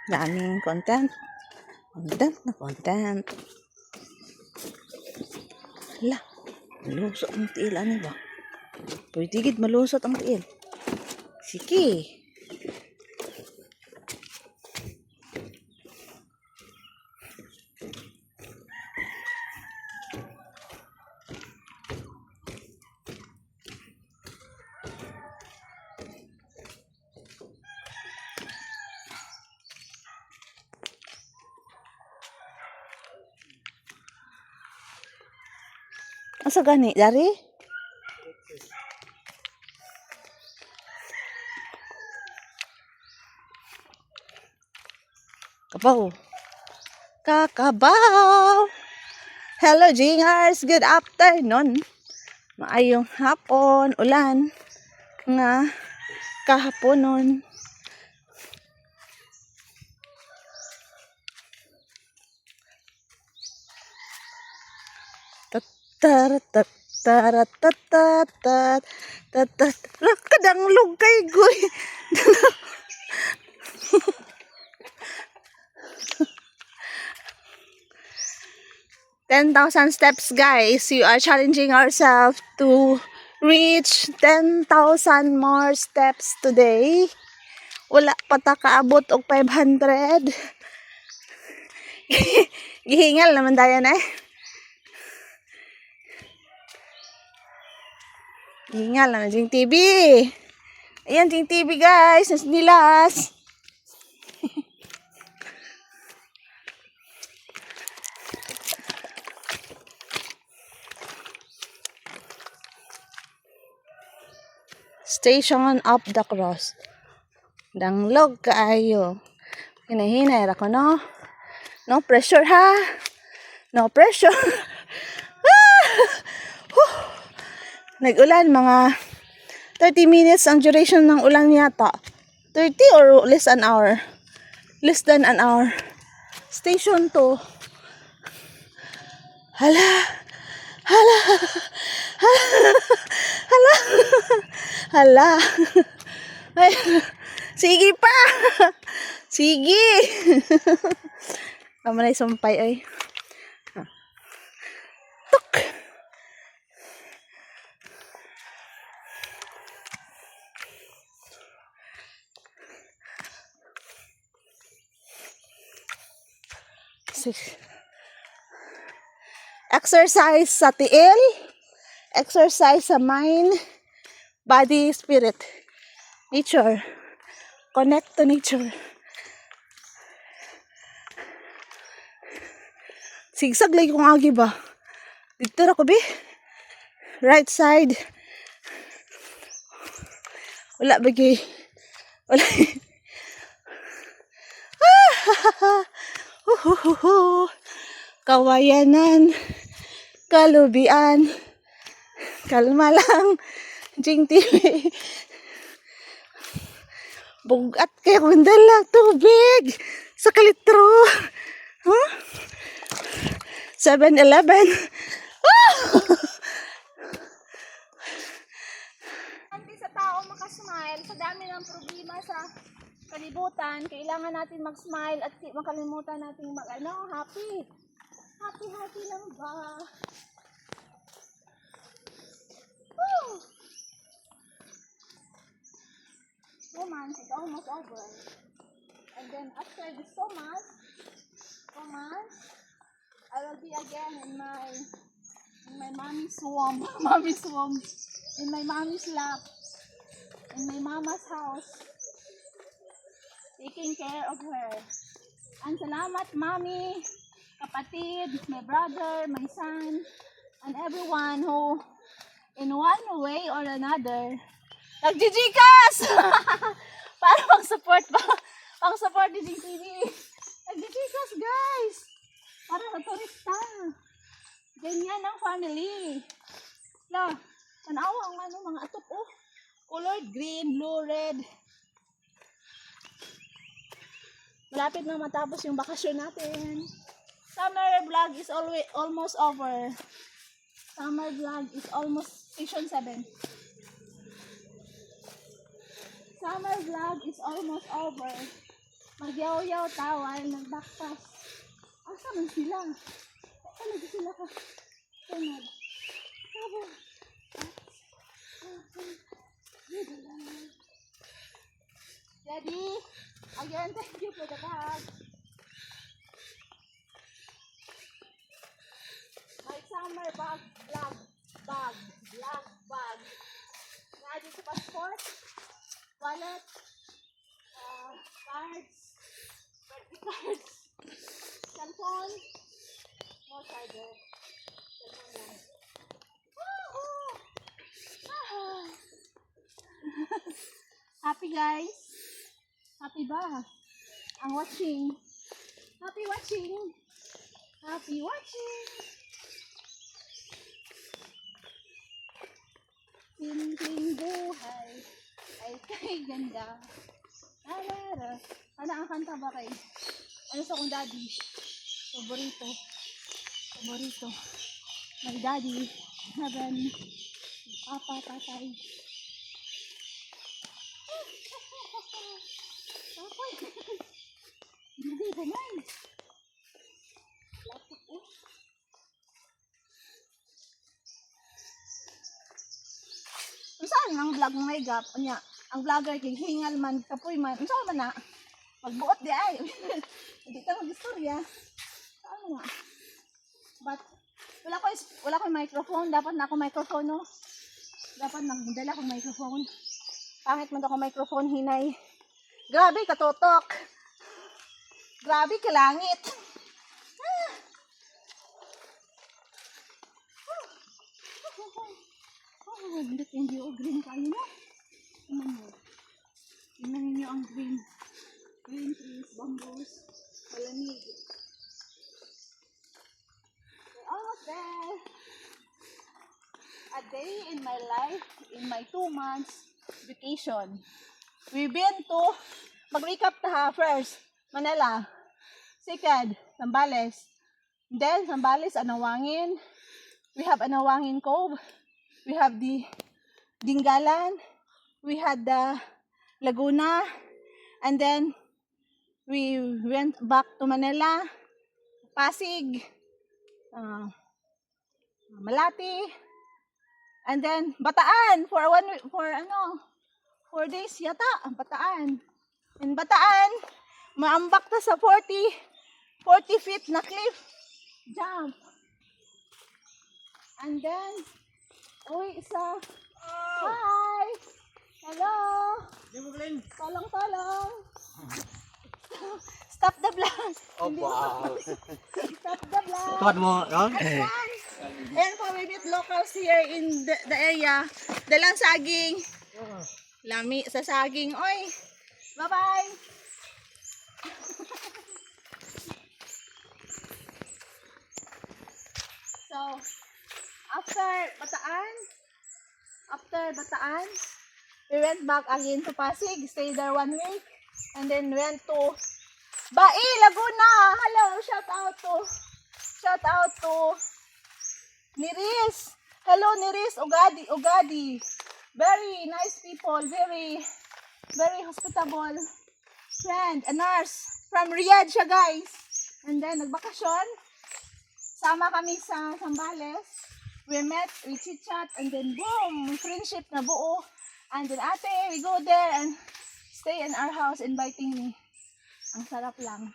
Daming content. Content na content. Hala, malusot ang tiil. Ano ba? Pwede gid malusot ang tiil. Sige. Asa gani, dari? Kabaw. Kakabaw. Hello, Jingers. Good afternoon. Maayong hapon. Ulan. Nga kahaponon. Kadang lugay goy. 10,000 steps, guys. You are challenging ourselves to reach 10,000 more steps today. Wala pa ta kaabot og 500. Gihingal naman dayan eh. Gihingal naman Jing TV. Ayan Jing TV, guys. Nas nilas. Station of the Cross. Danglog kaayo. Hinahinay ra ko, no? No pressure, ha? No pressure. Nag-ulan, mga 30 minutes ang duration ng ulan yata. 30 or less an hour? Less than an hour. Station 2. Hala. Hala. Hala. Hala. Ay, sige pa. Sige. Naman ay sumpay ay. Tuk. Exercise sa tiil. Exercise sa mind, body, spirit. Nature. Connect to nature. Sigsag lagi kong agi ba? Dito ra ko be. Right side. Wala bagi. Wala. Kawayanan. Kalubian. Kalma lang. Jing TV. Bugat kayo kung dala tubig sa kalitro. Huh? 7-Eleven. Hindi sa tao makasmile, sa dami ng problema sa kalibutan, kailangan natin mag-smile at makalimutan natin happy. Happy lang ba? Woo! 2 months is almost over. And then after the 2 months, I will be again in my mommy's womb. Mommy's womb. In my mommy's lap. In my mama's house. Taking care of her. And salamat, mommy, kapatid, my brother, my son, and everyone who, in one way or another, nagjijikas! Para pang-support ni Jing TV. Nagjijikas, guys! Para sa turista. Ganyan ang family. Tanawa ang mga atop, oh. Colored green, blue, red. Malapit na matapos yung bakasyon natin. Summer vlog is almost over. Summer vlog is almost station 7. Summer vlog is almost over. Magyaw-yaw tawal, nagbaktas. Asa man sila? Talaga sila ka. Tunod. Sabo. Daddy, again, thank you for the bag. My summer bag, black bag. Nadi sa passport, wallet, cards, birthday cards, cellphone, no charger. Cellphone lang. Woohoo! Ah. Happy guys? Happy ba? Ang watching. Happy watching. Happy watching. Simpleng buhay ay kay ganda. Alara. Ano ang kanta ba kay? Ano sa kong daddy? Paborito. My daddy. Heaven. Papa, tatay. Apoy. Hindi ganyan. Lapot po. Saan ang vlog ng may gap? Anya, ang vlogger kay hingal man, kapoy man. Saan man na? Magbuot di ay. Hindi ka mag-istorya. Saan nga? But, wala ko microphone. Dapat na ako microphone, no? Dapat nagdala akong microphone. Pangit man ako microphone, hinay. Grabe, katotok. Grabe, kalangit. Hindi yung green kayo mo. Tingnan ninyo ang green. Green trees, bamboos, malamig. We're almost there. A day in my life, in my 2 months vacation. We've been to, mag-recap ta first, Manila. Second, Zambales. Then, Zambales, Anawangin. We have Anawangin Cove. We have the Dingalan. We had the Laguna. And then, we went back to Manila, Pasig, Malati, and then Bataan for 4 days yata, Bataan. In Bataan, maambak ta sa 40 feet na cliff jump. And then, uwi sa hi! Hello! Tolong. Stop the vlog. Oh, wow. Stop the vlog. Tuwad mo, no? And for we meet locals here in the area. Dalang saging. Lami sa saging. Oy. Bye-bye. So, after Bataan, we went back again to Pasig, stayed there 1 week, and then went to Bai, Laguna. Hello, shout out to Niris. Hello Niris, Ugadi. Very nice people, very hospitable friend, a nurse from Riyadh siya, guys. And then nagbakasyon. Sama kami sa Zambales. We met, we chit-chat, and then boom, friendship na buo. And then ate, we go there and stay in our house inviting me. Ang sarap lang.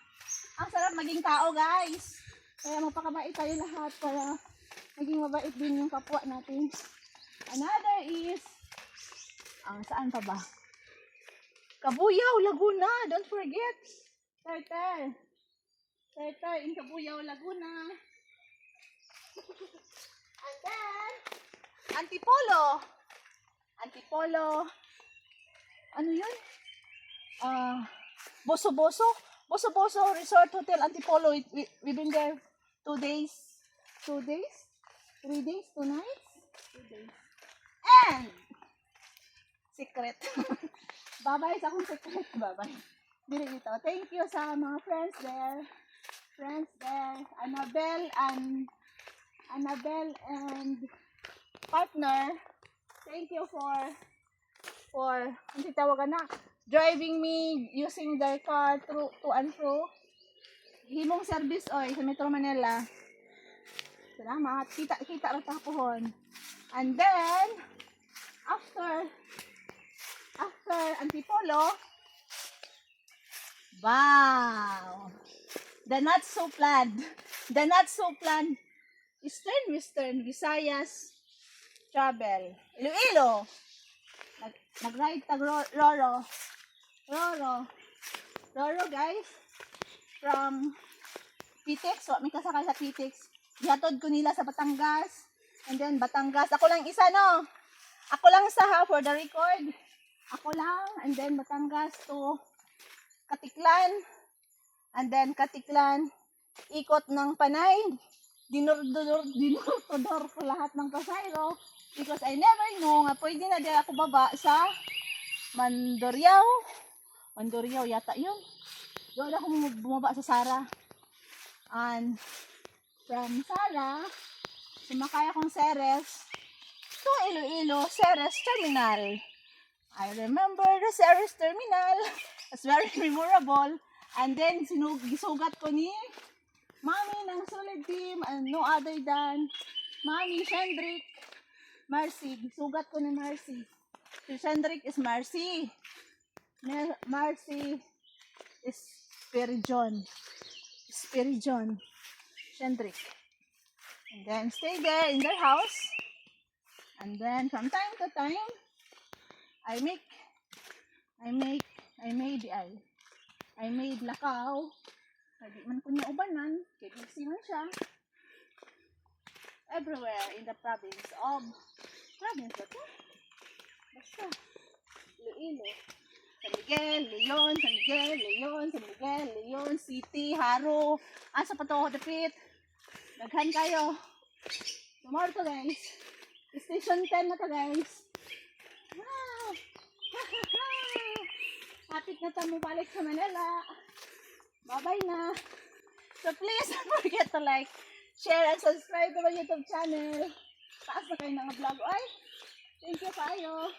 Ang sarap maging tao, guys. Kaya magpakabait tayo lahat para maging mabait din yung kapwa natin. Another is, saan pa ba? Cabuyao, Laguna. Don't forget. Terter in Cabuyao, Laguna. And then, Antipolo. Ano yun? Boso Resort Hotel Antipolo. We've been there 2 days. 3 days, 2 nights. 2 days. And, secret. Bye-bye sa akong secret. Bye-bye. Dito. Thank you sa mga friends there. Annabelle and partner. Thank you for ang titawagan na. driving me using their car through to and fro. Himong service oy sa Metro Manila. Salamat. Kita ra ta pohon. And then after Antipolo, wow. The not so planned Eastern, Western, Visayas travel. Iloilo. Nag-ride tag Roro, guys. From Pitex. So, may kasakay sa Pitex. Ihatod ko nila sa Batangas. And then, Batangas. Ako lang isa, no? Ako lang isa, ha, for the record. Ako lang. And then, Batangas to Katiklan. And then, Katiklan. Ikot ng Panay. Dinur-tudor ko lahat ng pasayro. Because I never know nga pwede na din ako baba sa Mandurriao yata yun. Doon ako bumaba sa Sara. And from Sara, sumakay akong Ceres to Iloilo, Ceres Terminal. I remember the Ceres Terminal. It's very memorable. And then, gisugat ko ni Mami ng Solid Team and no other than Mami Shendrick Marcy. Gisugat ko ni Marcy. Si Shendrick is Marcy. Marcy is Spirijon. Shendrick. And then stay there in their house. And then from time to time, I made lakaw. Hindi man ko niya ubanan, kaya busy man siya. Everywhere in the province ba to? Basta, Iloilo. San Miguel, Leon, City, Haro. Asa pa to, dapit. Daghan kayo. Tomorrow to, guys. Station 10 na to, guys. Wow! Hapit na tayo balik sa Manila. Bye-bye na. So please don't forget to like, share, and subscribe to my YouTube channel. Taas na kayo ng vlog. Ay, thank you kayo.